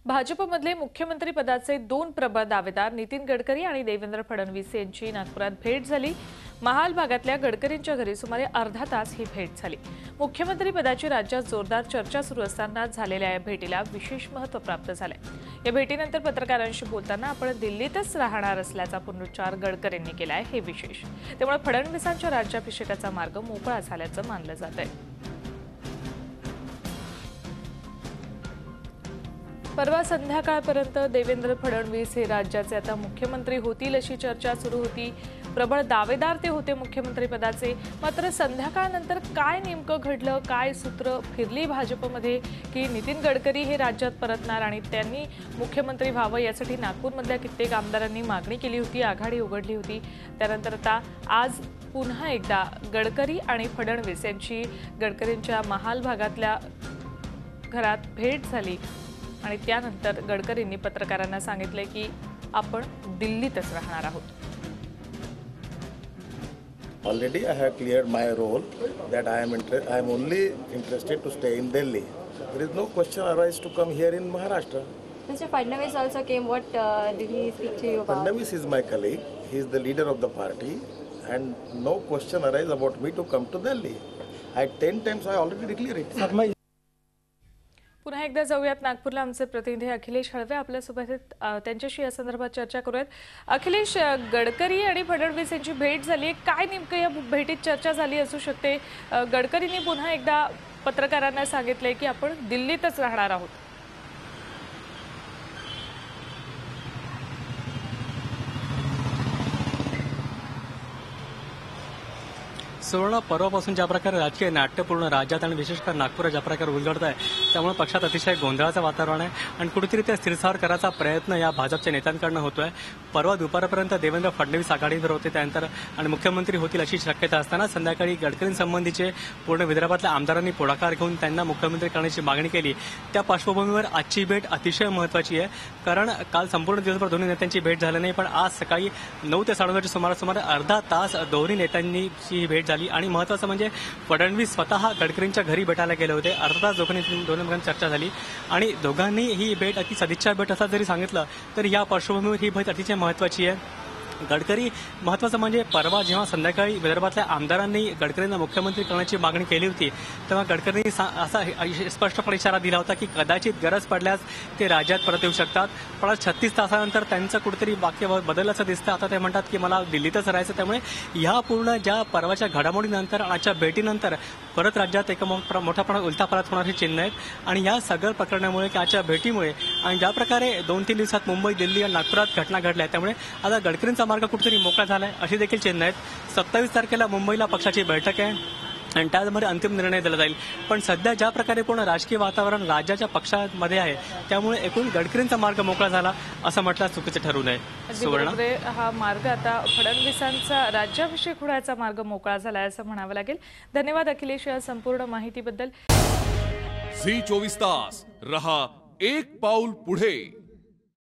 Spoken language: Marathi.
भाजपमधले मुख्यमंत्री पदाचे दोन प्रबळ दावेदार नितीन गडकरी आणि देवेंद्र फडणवीस यांची नागपुरात भेट झाली। महाल भागातल्या गडकरींच्या घरी सुमारे अर्धा तास ही भेट झाली। मुख्यमंत्री पदाची राज्यात जोरदार चर्चा सुरू असताना झालेल्या या भेटीला विशेष महत्त्व प्राप्त झाले। या भेटीनंतर पत्रकारांशी बोलताना आपण दिल्लीतच राहणार असल्याचा पुनरुच्चार गडकरींनी केला आहे। हे विशेष, त्यामुळे फडणवीसांच्या राज्याभिषेकाचा मार्ग मोकळा झाल्याचं मानलं जात आहे। परवा संध्याकाळपर्यंत देवेंद्र फडणवीस हे राज्याचे आता मुख्यमंत्री होतील अशी चर्चा सुरू होती। प्रबळ दावेदार ते होते मुख्यमंत्री पदाचे। मात्र संध्याकाळनंतर काय नेमकं घडलं, काय सूत्र फिरली भाजपमध्ये की नितीन गडकरी हे राज्यात परतणार आणि त्यांनी मुख्यमंत्री व्हावं यासाठी नागपूरमधल्या कित्येक आमदारांनी मागणी केली होती, आघाडी उघडली होती। त्यानंतर आता आज पुन्हा एकदा गडकरी आणि फडणवीस यांची गडकरींच्या महाल भागातल्या घरात भेट झाली आणि त्यानंतर गडकरींनी पत्रकारांना सांगितले की आपण दिल्लीतच राहणार आहोत। Already I have cleared my role that I am only interested to stay in Delhi. There is no question arise to come here in Maharashtra. Mr. Fadnavis also came. What did he speak to you about? Fadnavis is my colleague. He is the leader of the party, and no question arise about me to come to Delhi. I 10 times I already declared it. पुन्हा एकदा जाऊयात नागपूरला। आमचे प्रतिनिधी अखिलेश हळवे आपल्यासोबत आहेत, त्यांच्याशी या संदर्भात चर्चा करूयात। अखिलेश, गडकरी आणि फडणवीस यांची भेट झाली, काय नेमकं या भेटीत चर्चा झाली असू शकते? गडकरींनी पुन्हा एकदा पत्रकारांना सांगितले की आपण दिल्लीतच राहणार आहोत। सुवर्ण पर्वापासून ज्या प्रकारे राजकीय नाट्यपूर्ण राज्यात आणि विशेषतः नागपूर ज्या प्रकारे उलगडत आहे, त्यामुळे पक्षात अतिशय गोंधळाचं वातावरण आहे आणि कुठेतरी ते स्थिरसार करायचा प्रयत्न या भाजपच्या नेत्यांकडून होतोय। परवा दुपारपर्यंत देवेंद्र फडणवीस आघाडीवर होते, त्यानंतर आणि मुख्यमंत्री होतील अशी शक्यता असताना संध्याकाळी गडकरींसंबंधीचे पूर्ण विदर्भातल्या आमदारांनी पुढाकार घेऊन त्यांना मुख्यमंत्री करण्याची मागणी केली। त्या पार्श्वभूमीवर आजची भेट अतिशय महत्त्वाची आहे, कारण काल संपूर्ण दिवसभर दोन्ही नेत्यांची भेट झाली नाही, पण आज सकाळी 9 ते 9:30च्या सुमारे अर्धा तास दोन्ही नेत्यांची ही भेट झाली। आणि महत्त्वाचं म्हणजे फडणवीस स्वतः गडकरींच्या घरी भेटायला गेले होते। अर्धा तास दोघांनी चर्चा झाली आणि दोघांनी ही भेट अति सदिच्छा भेट असं जरी सांगितलं तरी या पार्श्वभूमीवर ही भेट अतिशय महत्त्वाची आहे। गडकरी महत्त्वाचं म्हणजे परवा जेव्हा संध्याकाळी विदर्भातल्या आमदारांनी गडकरींना मुख्यमंत्री करण्याची मागणी केली होती, तेव्हा गडकरींनी असा स्पष्टपणे इशारा दिला होता की कदाचित गरज पडल्यास ते राज्यात परत येऊ शकतात। पण 36 तासानंतर त्यांचं कुठेतरी वाक्य बदललं असं दिसतं। आता ते म्हणतात की मला दिल्लीतच राहायचं। त्यामुळे ह्या पूर्ण ज्या परवाच्या घडामोडीनंतर आजच्या भेटीनंतर परत राज्यात एक मोठ्या प्रमाणात उलथापालथ होणारी चिन्ह आहेत आणि या सगळ्या प्रकरणामुळे आजच्या भेटीमुळे आणि ज्या प्रकारे 2-3 दिवसात मुंबई, दिल्ली आणि नागपुरात घटना घडल्या, त्यामुळे आता गडकरींचा मार्ग कुठेतरी मोकळा झालाय अशी देखील चिन्ह आहेत। 27 तारखेला मुंबईला पक्षाची बैठक आहे आणि त्यामध्ये अंतिम निर्णय दिला जाईल। पण सध्या ज्या प्रकारे पूर्ण राजकीय वातावरण राज्याच्या पक्षामध्ये आहे, त्यामुळे एकूण गडकरींचा मार्ग मोकळा झाला असं म्हटलं चुकीचं ठरू नये। सुवर्ण, हा मार्ग आता फडणवीसांचा राज्याभिषेक होण्याचा मार्ग मोकळा झाला असं म्हणावं लागेल। धन्यवाद अखिलेश या संपूर्ण माहितीबद्दल। झी 24 तास रहा एक पाऊल पुढे।